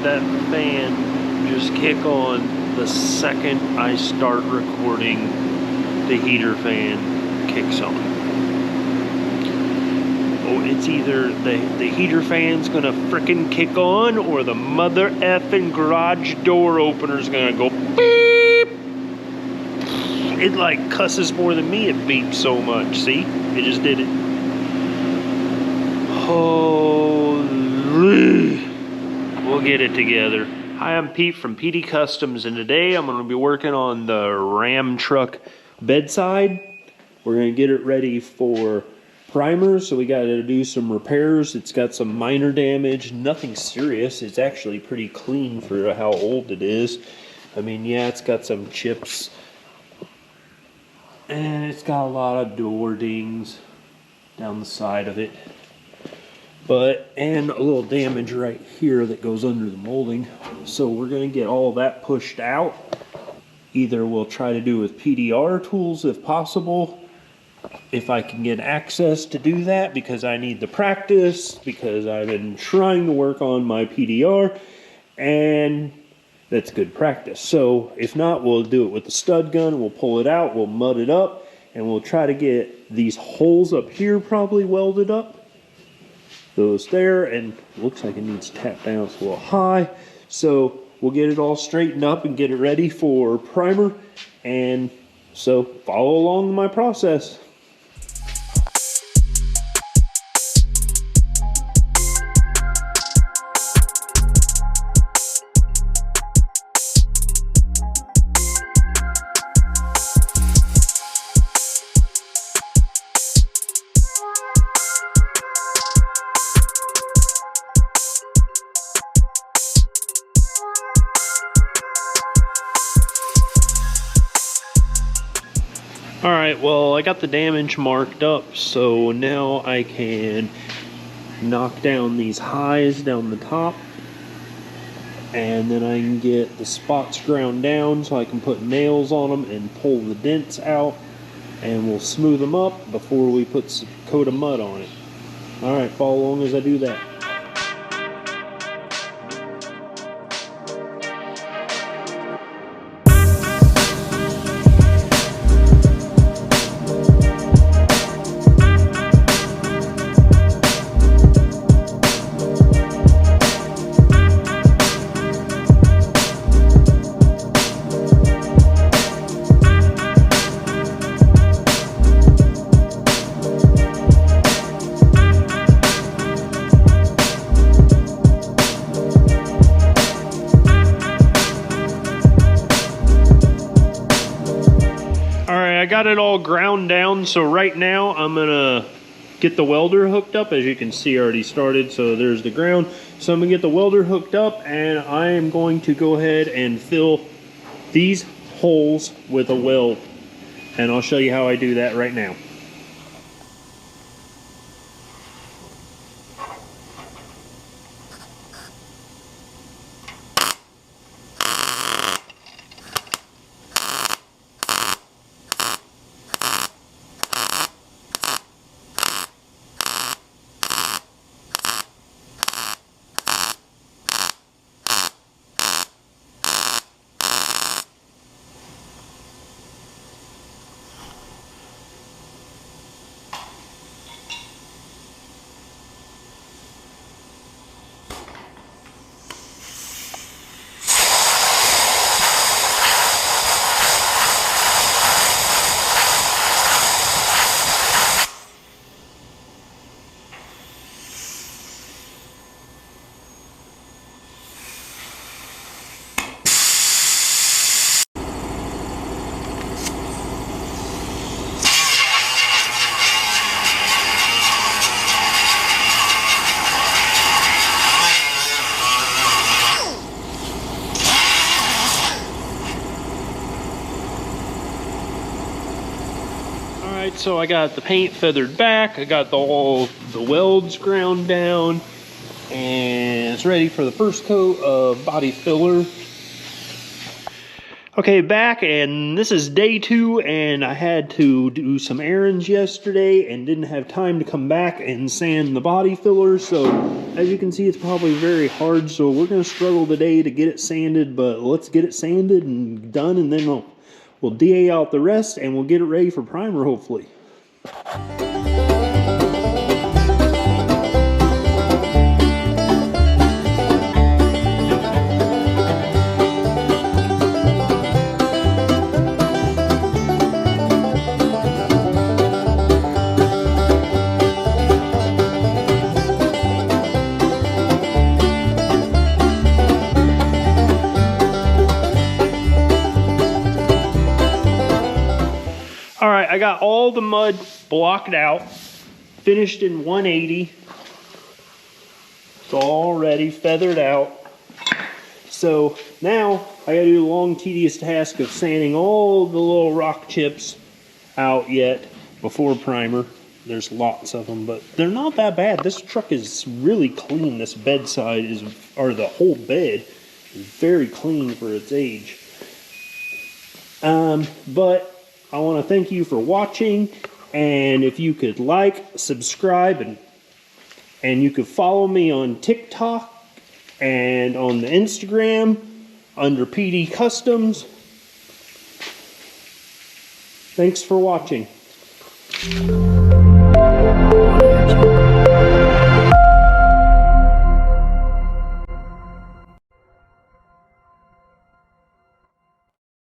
that fan just kick on the second I start recording. The heater fan kicks on. Oh, it's either the heater fan's gonna frickin' kick on, or the mother effing garage door opener's gonna go beep. It like cusses more than me, it beeps so much. See? It just did it. Holy. We'll get it together. Hi, I'm Pete from PD Customs, and today I'm gonna be working on the Ram truck bedside. We're gonna get it ready for primer, so we gotta do some repairs. It's got some minor damage, nothing serious. It's actually pretty clean for how old it is. I mean, yeah, it's got some chips, and it's got a lot of door dings down the side of it. And a little damage right here that goes under the molding. So we're gonna get all that pushed out. Either we'll try to do with PDR tools if possible, if I can get access to do that, because I need the practice, because I've been trying to work on my PDR, and that's good practice. So if not, we'll do it with the stud gun. We'll pull it out, we'll mud it up, and we'll try to get these holes up here probably welded up. Those there, and it looks like it needs tap down. It's a little high. So we'll get it all straightened up and get it ready for primer. And so follow along my process. Alright, well, I got the damage marked up, so now I can knock down these highs down the top, and then I can get the spots ground down so I can put nails on them and pull the dents out, and we'll smooth them up before we put a coat of mud on it. Alright, follow along as I do that. I got it all ground down, so right now I'm gonna get the welder hooked up. As you can see, I already started, so there's the ground. So I'm gonna get the welder hooked up, and I am going to go ahead and fill these holes with a weld, and I'll show you how I do that right now. Alright, so I got the paint feathered back, I got all the welds ground down, and it's ready for the first coat of body filler. Okay, back, and this is day 2, and I had to do some errands yesterday and didn't have time to come back and sand the body filler, so as you can see, it's probably very hard, so we're going to struggle today to get it sanded, but let's get it sanded and done, and then we'll DA out the rest, and we'll get it ready for primer, hopefully. All right, I got all the mud blocked out, finished in 180. It's all ready, feathered out. So now I gotta do the long, tedious task of sanding all the little rock chips out yet before primer. There's lots of them, but they're not that bad. This truck is really clean. This bedside is, or the whole bed is very clean for its age. But I want to thank you for watching, and if you could like, subscribe, and you could follow me on TikTok and on the Instagram under PD Customs. Thanks for watching.